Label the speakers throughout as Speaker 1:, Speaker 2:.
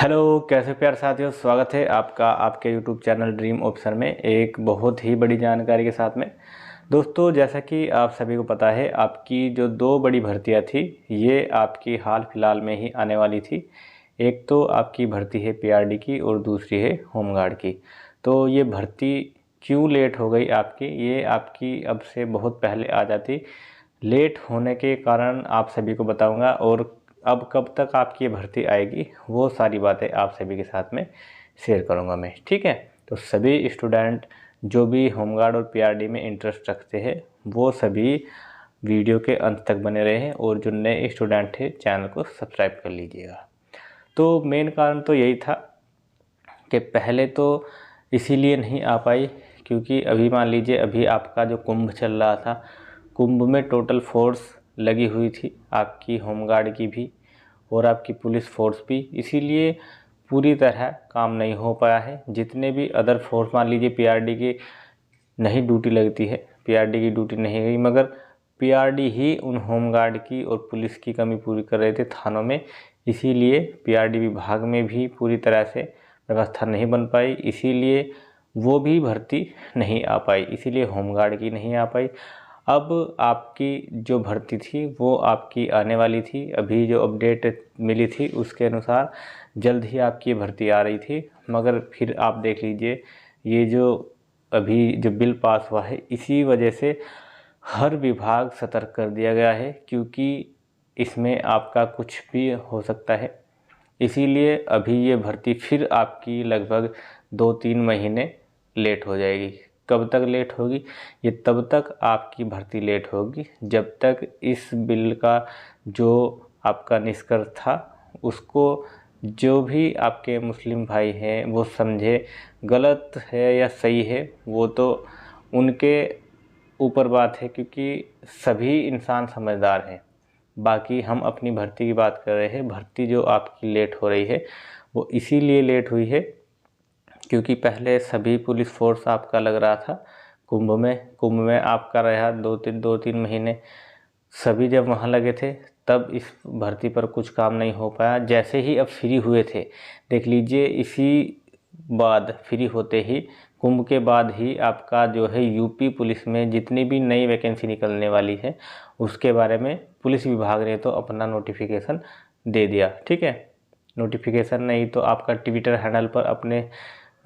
Speaker 1: Hello, कैसे प्यारे साथियों, स्वागत है आपका आपके यूट्यूब चैनल ड्रीम ऑप्शन में एक बहुत ही बड़ी जानकारी के साथ में। दोस्तों, जैसा कि आप सभी को पता है, आपकी जो दो बड़ी भर्तियां थी ये आपकी हाल फिलहाल में ही आने वाली थी। एक तो आपकी भर्ती है पीआरडी की और दूसरी है होमगार्ड की। तो ये भर्ती क्यों लेट हो गई आपकी, ये आपकी अब से बहुत पहले आ जाती। लेट होने के कारण आप सभी को बताऊंगा और अब कब तक आपकी ये भर्ती आएगी वो सारी बातें आप सभी के साथ में शेयर करूंगा मैं। ठीक है, तो सभी स्टूडेंट जो भी होमगार्ड और पीआरडी में इंटरेस्ट रखते हैं वो सभी वीडियो के अंत तक बने रहें और जो नए स्टूडेंट हैं चैनल को सब्सक्राइब कर लीजिएगा। तो मेन कारण तो यही था कि पहले तो इसीलिए नहीं आ पाई क्योंकि अभी मान लीजिए अभी आपका जो कुंभ चल रहा था, कुंभ में टोटल फोर्स लगी हुई थी, आपकी होमगार्ड की भी और आपकी पुलिस फोर्स भी, इसीलिए पूरी तरह काम नहीं हो पाया है। जितने भी अदर फोर्स मान लीजिए पीआरडी की नहीं ड्यूटी लगती है, पीआरडी की ड्यूटी नहीं गई, मगर पीआरडी ही उन होमगार्ड की और पुलिस की कमी पूरी कर रहे थे थानों में, इसीलिए पीआरडी विभाग में भी पूरी तरह से व्यवस्था नहीं बन पाई, इसीलिए वो भी भर्ती नहीं आ पाई, इसीलिए होमगार्ड की नहीं आ पाई। अब आपकी जो भर्ती थी वो आपकी आने वाली थी, अभी जो अपडेट मिली थी उसके अनुसार जल्द ही आपकी भर्ती आ रही थी, मगर फिर आप देख लीजिए ये जो अभी जो बिल पास हुआ है इसी वजह से हर विभाग सतर्क कर दिया गया है क्योंकि इसमें आपका कुछ भी हो सकता है। इसीलिए अभी ये भर्ती फिर आपकी लगभग 2-3 महीने लेट हो जाएगी। कब तक लेट होगी? ये तब तक आपकी भर्ती लेट होगी जब तक इस बिल का जो आपका निष्कर्ष था उसको जो भी आपके मुस्लिम भाई हैं वो समझे गलत है या सही है वो तो उनके ऊपर बात है, क्योंकि सभी इंसान समझदार हैं। बाकी हम अपनी भर्ती की बात कर रहे हैं। भर्ती जो आपकी लेट हो रही है वो इसीलिए लेट हुई है क्योंकि पहले सभी पुलिस फोर्स आपका लग रहा था कुंभ में आपका रहा 2-3 महीने, सभी जब वहाँ लगे थे तब इस भर्ती पर कुछ काम नहीं हो पाया। जैसे ही अब फ्री हुए थे, देख लीजिए इसी बाद फ्री होते ही कुंभ के बाद ही आपका जो है यूपी पुलिस में जितनी भी नई वैकेंसी निकलने वाली है उसके बारे में पुलिस विभाग ने तो अपना नोटिफिकेशन दे दिया। ठीक है, नोटिफिकेशन नहीं तो आपका ट्विटर हैंडल पर अपने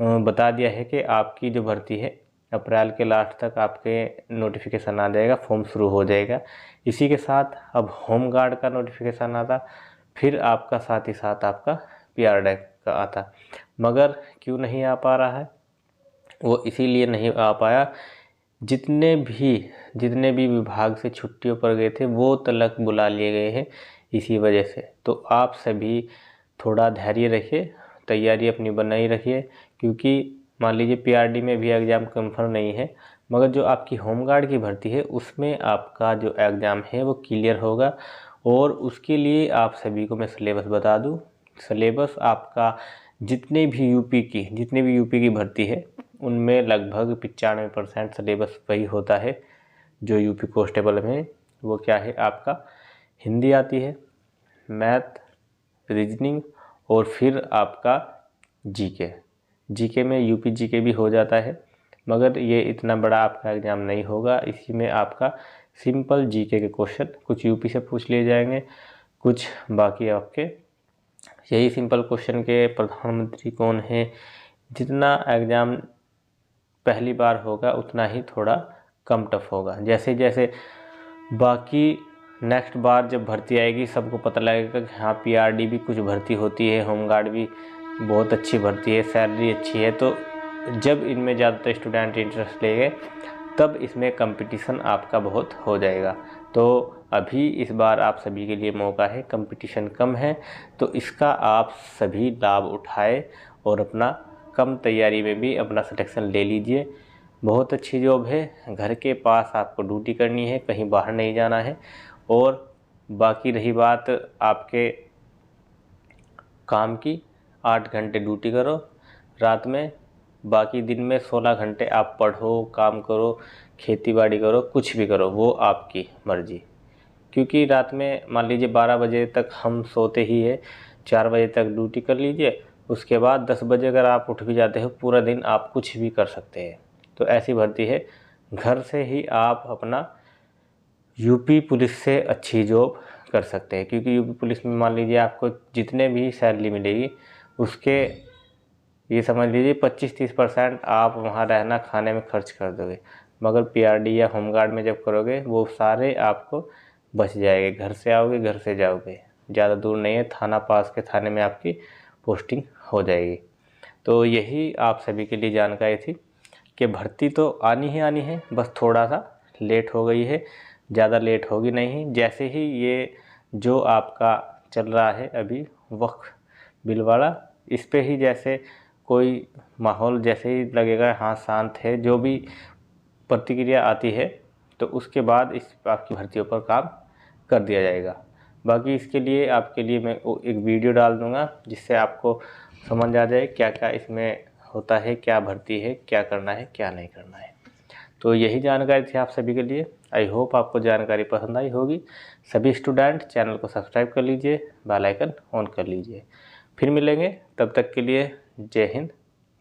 Speaker 1: बता दिया है कि आपकी जो भर्ती है अप्रैल के लास्ट तक आपके नोटिफिकेशन आ जाएगा, फॉर्म शुरू हो जाएगा। इसी के साथ अब होमगार्ड का नोटिफिकेशन आता, फिर आपका साथ ही साथ आपका पीआरडी का आता, मगर क्यों नहीं आ पा रहा है वो इसीलिए नहीं आ पाया जितने भी विभाग से छुट्टियों पर गए थे वो तलक बुला लिए गए हैं इसी वजह से। तो आप सभी थोड़ा धैर्य रखिए, तैयारी अपनी बनाई रखिए, क्योंकि मान लीजिए पीआरडी में भी एग्ज़ाम कंफर्म नहीं है, मगर जो आपकी होमगार्ड की भर्ती है उसमें आपका जो एग्ज़ाम है वो क्लियर होगा। और उसके लिए आप सभी को मैं सिलेबस बता दूं, सिलेबस आपका जितनी भी यूपी की भर्ती है उनमें लगभग 95% सिलेबस वही होता है जो यूपी कांस्टेबल में। वो क्या है, आपका हिंदी आती है, मैथ, रीजनिंग और फिर आपका जीके में यूपी जीके भी हो जाता है, मगर ये इतना बड़ा आपका एग्ज़ाम नहीं होगा। इसी में आपका सिंपल जीके के क्वेश्चन कुछ यूपी से पूछ लिए जाएंगे, कुछ बाकी आपके यही सिंपल क्वेश्चन के प्रधानमंत्री कौन है, जितना एग्ज़ाम पहली बार होगा उतना ही थोड़ा कम टफ होगा। जैसे जैसे बाकी नेक्स्ट बार जब भर्ती आएगी सबको पता लगेगा कि हाँ पीआरडी भी कुछ भर्ती होती है, होमगार्ड भी बहुत अच्छी भर्ती है, सैलरी अच्छी है। तो जब इनमें ज़्यादातर स्टूडेंट इंटरेस्ट लेंगे तब इसमें कंपटीशन आपका बहुत हो जाएगा। तो अभी इस बार आप सभी के लिए मौका है, कंपटीशन कम है तो इसका आप सभी लाभ उठाए और अपना कम तैयारी में भी अपना सिलेक्शन ले लीजिए। बहुत अच्छी जॉब है, घर के पास आपको ड्यूटी करनी है, कहीं बाहर नहीं जाना है। और बाकी रही बात आपके काम की, 8 घंटे ड्यूटी करो रात में, बाकी दिन में 16 घंटे आप पढ़ो, काम करो, खेती बाड़ी करो, कुछ भी करो, वो आपकी मर्जी। क्योंकि रात में मान लीजिए 12 बजे तक हम सोते ही है, 4 बजे तक ड्यूटी कर लीजिए, उसके बाद 10 बजे अगर आप उठ भी जाते हो, पूरा दिन आप कुछ भी कर सकते हैं। तो ऐसी भर्ती है, घर से ही आप अपना यूपी पुलिस से अच्छी जॉब कर सकते हैं। क्योंकि यूपी पुलिस में मान लीजिए आपको जितने भी सैलरी मिलेगी उसके ये समझ लीजिए 25-30% आप वहाँ रहना खाने में खर्च कर दोगे। मगर पीआरडी या होमगार्ड में जब करोगे वो सारे आपको बच जाएंगे। घर से आओगे, घर से जाओगे, ज़्यादा दूर नहीं है, थाना पास के थाने में आपकी पोस्टिंग हो जाएगी। तो यही आप सभी के लिए जानकारी थी कि भर्ती तो आनी ही आनी है, बस थोड़ा सा लेट हो गई है, ज़्यादा लेट होगी नहीं। जैसे ही ये जो आपका चल रहा है अभी वक्फ बिल वाला, इस पे ही जैसे कोई माहौल जैसे ही लगेगा हाँ शांत है, जो भी प्रतिक्रिया आती है तो उसके बाद इस आपकी भर्तियों पर काम कर दिया जाएगा। बाकी इसके लिए आपके लिए मैं एक वीडियो डाल दूंगा जिससे आपको समझ आ जाए क्या क्या इसमें होता है, क्या भर्ती है, क्या करना है, क्या नहीं करना है। तो यही जानकारी थी आप सभी के लिए। आई होप आपको जानकारी पसंद आई होगी। सभी स्टूडेंट चैनल को सब्सक्राइब कर लीजिए, बेल आइकन ऑन कर लीजिए। फिर मिलेंगे, तब तक के लिए जय हिंद,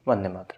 Speaker 1: वंदे मातरम।